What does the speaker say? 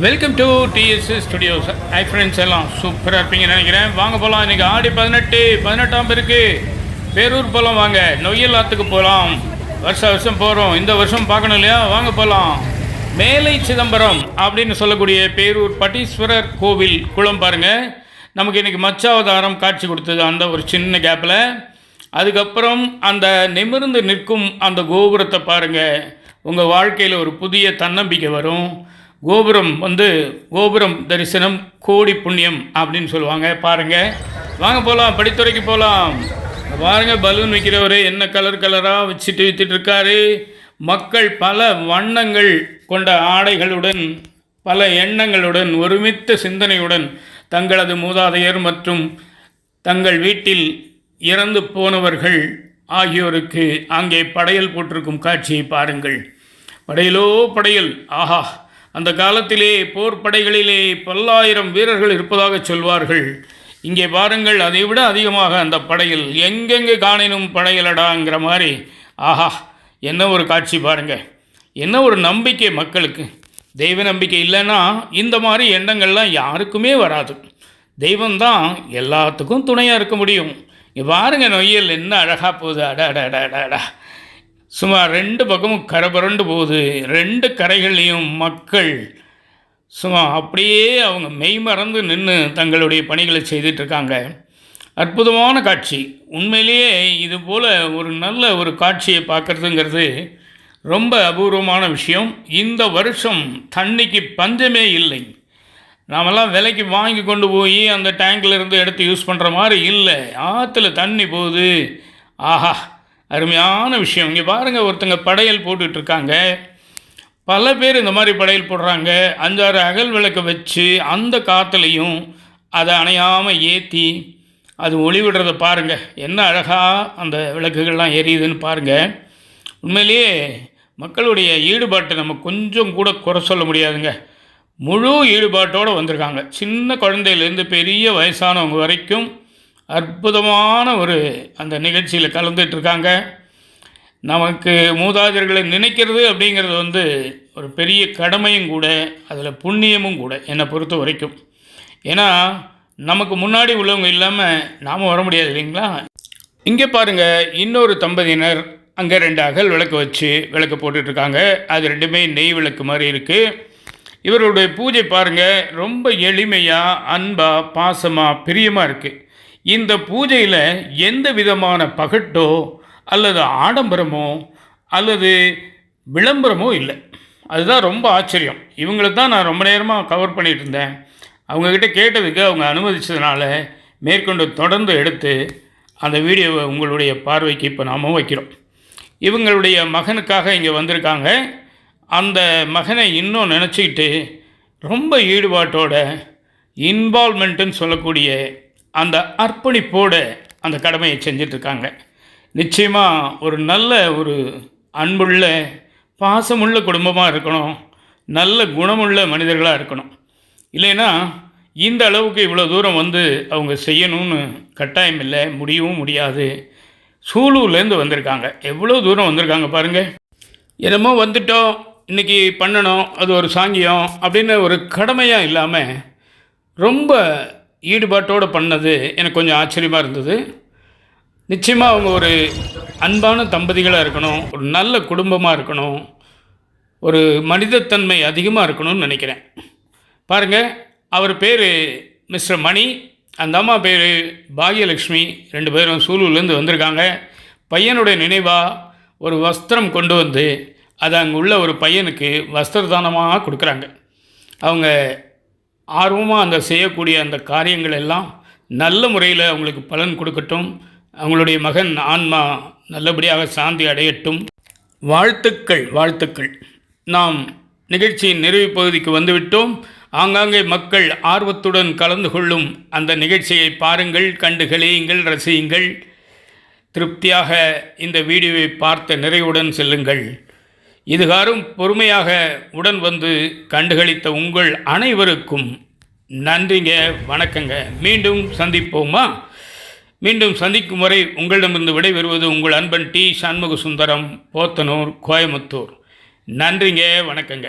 Welcome to TDS studios. Hi friends, எல்லாம் சூப்பராக இருப்பீங்கன்னு நினைக்கிறேன். வாங்க போகலாம். இன்றைக்கி ஆடி 18ஆம் பேருக்கு பேரூர் போகலாம். வாங்க, நொய்யல் ஆற்றுக்கு போகலாம். வருஷம் போகிறோம், இந்த வருஷம் பார்க்கணும் இல்லையா? வாங்க போகலாம். மேலை சிதம்பரம் அப்படின்னு சொல்லக்கூடிய பேரூர் பட்டீஸ்வரர் கோவில் குளம் பாருங்கள். நமக்கு இன்றைக்கி மச்சாவதாரம் காட்சி கொடுத்தது அந்த ஒரு சின்ன கேப்பில். அதுக்கப்புறம் அந்த நிமிர்ந்து நிற்கும் அந்த கோபுரத்தை பாருங்கள். உங்கள் வாழ்க்கையில் ஒரு புதிய தன்னம்பிக்கை வரும். கோபுரம் தரிசனம் கோடி புண்ணியம் அப்படின்னு சொல்லுவாங்க. பாருங்கள், வாங்க போகலாம், படித்துறைக்கு போகலாம். பாருங்கள், பலூன் வைக்கிறவர் என்ன கலராக வச்சுட்டு விற்றுட்டு இருக்காரு. மக்கள் பல வண்ணங்கள் கொண்ட ஆடைகளுடன், பல எண்ணங்களுடன், ஒருமித்த சிந்தனையுடன் தங்களது மூதாதையர் மற்றும் தங்கள் வீட்டில் இறந்து போனவர்கள் ஆகியோருக்கு அங்கே படையல் போட்டிருக்கும் காட்சியை பாருங்கள். படையலோ படையல், ஆஹா! அந்த காலத்திலே போர் படைகளிலே பல்லாயிரம் வீரர்கள் இருப்பதாக சொல்வார்கள். இங்கே பாருங்கள், அதை விட அதிகமாக அந்த படையல். எங்கெங்கே காணினும் படையலடாங்கிற மாதிரி. ஆஹா, என்ன ஒரு காட்சி பாருங்கள். என்ன ஒரு நம்பிக்கை மக்களுக்கு. தெய்வ நம்பிக்கை இல்லைன்னா இந்த மாதிரி எண்ணங்கள்லாம் யாருக்குமே வராது. தெய்வம்தான் எல்லாத்துக்கும் துணையாக இருக்க முடியும். இங்கே பாருங்கள், நொய்யல் என்ன அழகாக போகுது. அடா சுமார் 2 பக்கமும் கரை புரண்டு போகுது. 2 கரைகள்லையும் மக்கள் சும்மா அப்படியே அவங்க மெய்மறந்து நின்று தங்களுடைய பணிகளை செய்துட்ருக்காங்க. அற்புதமான காட்சி. உண்மையிலேயே இது போல் ஒரு நல்ல ஒரு காட்சியை பார்க்குறதுங்கிறது ரொம்ப அபூர்வமான விஷயம். இந்த வருஷம் தண்ணிக்கு பஞ்சமே இல்லை. நாமெல்லாம் விலைக்கு வாங்கி கொண்டு போய் அந்த டேங்கிலிருந்து எடுத்து யூஸ் பண்ணுற மாதிரி இல்லை. ஆற்றுல தண்ணி போகுது. ஆஹா, அருமையான விஷயம். இங்கே பாருங்கள், ஒருத்தங்க படையல் போட்டுட்ருக்காங்க. பல பேர் இந்த மாதிரி படையல் போடுறாங்க. 5-6 அகல் விளக்கை வச்சு அந்த காற்றுலையும் அதை அணையாமல் ஏற்றி அது ஒளிவிடுறதை பாருங்கள். என்ன அழகாக அந்த விளக்குகள்லாம் எரியுதுன்னு பாருங்கள். உண்மையிலேயே மக்களுடைய ஈடுபாட்டை நம்ம கொஞ்சம் கூட குறை சொல்ல முடியாதுங்க. முழு ஈடுபாட்டோடு வந்திருக்காங்க. சின்ன குழந்தையிலேருந்து பெரிய வயசானவங்க வரைக்கும் அற்புதமான ஒரு அந்த நிகழ்ச்சியில் கலந்துட்டுருக்காங்க. நமக்கு மூதாதையர்களை நினைக்கிறது அப்படிங்கிறது ஒரு பெரிய கடமையும் கூட, அதில் புண்ணியமும் கூட என்னை பொறுத்த வரைக்கும். ஏன்னா நமக்கு முன்னாடி உள்ளவங்க இல்லாமல் நாம் வர முடியாது இல்லைங்களா? இங்கே பாருங்கள், இன்னொரு தம்பதியினர் அங்கே 2 அகல் விளக்கு வச்சு விளக்கு போட்டுட்ருக்காங்க. அது 2மே நெய் விளக்கு மாதிரி இருக்குது. இவருடைய பூஜை பாருங்கள், ரொம்ப எளிமையாக, அன்பாக, பாசமாக, பிரியமாக இருக்குது. இந்த பூஜையில் எந்த விதமான பகட்டோ அல்லது ஆடம்பரமோ அல்லது விளம்பரமோ இல்லை. அதுதான் ரொம்ப ஆச்சரியம். இவங்களை தான் நான் ரொம்ப நேரமாக கவர் பண்ணிகிட்டு இருந்தேன். அவங்கக்கிட்ட கேட்டதுக்கு அவங்க அனுமதிச்சதுனால மேற்கொண்டு தொடர்ந்து எடுத்து அந்த வீடியோவை உங்களுடைய பார்வைக்கு இப்போ நாம் வைக்கிறோம். இவங்களுடைய மகனுக்காக இங்கே வந்திருக்காங்க. அந்த மகனை இன்னும் நினச்சிக்கிட்டு ரொம்ப ஈடுபாட்டோட இன்வால்மெண்ட்டுன்னு சொல்லக்கூடிய அந்த அர்ப்பணிப்போடு அந்த கடமையை செஞ்சிட்ருக்காங்க. நிச்சயமாக ஒரு நல்ல ஒரு அன்புள்ள பாசமுள்ள குடும்பமாக இருக்கணும். நல்ல குணமுள்ள மனிதர்களாக இருக்கணும். இல்லைன்னா இந்த அளவுக்கு இவ்வளோ தூரம் அவங்க செய்யணும்னு கட்டாயம் இல்லை, முடியவும் முடியாது. சூலூர்லேருந்து வந்திருக்காங்க. எவ்வளோ தூரம் வந்திருக்காங்க பாருங்கள். என்னமோ வந்துட்டோம், இன்றைக்கி பண்ணணும், அது ஒரு சாங்கியம் அப்படின்னு ஒரு கடமையாக இல்லாமல் ரொம்ப ஈடுபாட்டோடு பண்ணது எனக்கு கொஞ்சம் ஆச்சரியமாக இருந்தது. நிச்சயமாக அவங்க ஒரு அன்பான தம்பதிகளாக இருக்கணும், ஒரு நல்ல குடும்பமாக இருக்கணும், ஒரு மனிதத்தன்மை அதிகமாக இருக்கணும்னு நினைக்கிறேன். பாருங்கள், அவர் பேர் மிஸ்டர் மணி, அந்த அம்மா பேர் பாகியலக்ஷ்மி. 2 பேரும் சூலூர்லேருந்து வந்திருக்காங்க. பையனுடைய நினைவாக ஒரு வஸ்திரம் கொண்டு வந்து அதை அங்கே உள்ள ஒரு பையனுக்கு வஸ்திரதானமாக கொடுக்குறாங்க. அவங்க ஆர்வமாக அந்த செய்யக்கூடிய அந்த காரியங்கள் எல்லாம் நல்ல முறையில் அவங்களுக்கு பலன் கொடுக்கட்டும். அவங்களுடைய மகன் ஆன்மா நல்லபடியாக சாந்தி அடையட்டும். வாழ்த்துக்கள். நாம் நிகழ்ச்சியின் நிறைவு பகுதிக்கு வந்துவிட்டோம். ஆங்காங்கே மக்கள் ஆர்வத்துடன் கலந்து கொள்ளும் அந்த நிகழ்ச்சியை பாருங்கள், கண்டு களியுங்கள், ரசியுங்கள். திருப்தியாக இந்த வீடியோவை பார்த்த நிறைவுடன் செல்லுங்கள். இதுகாரும் பொறுமையாக உடன் வந்து கண்டுகளித்த உங்கள் அனைவருக்கும் நன்றிங்க, வணக்கங்க. மீண்டும் சந்திப்போமா? மீண்டும் சந்திக்கும் வரை உங்களிடமிருந்து விடைபெறுவது உங்கள் அன்பன் டி. சண்முக சுந்தரம், போத்தனூர், கோயமுத்தூர். நன்றிங்க, வணக்கங்க.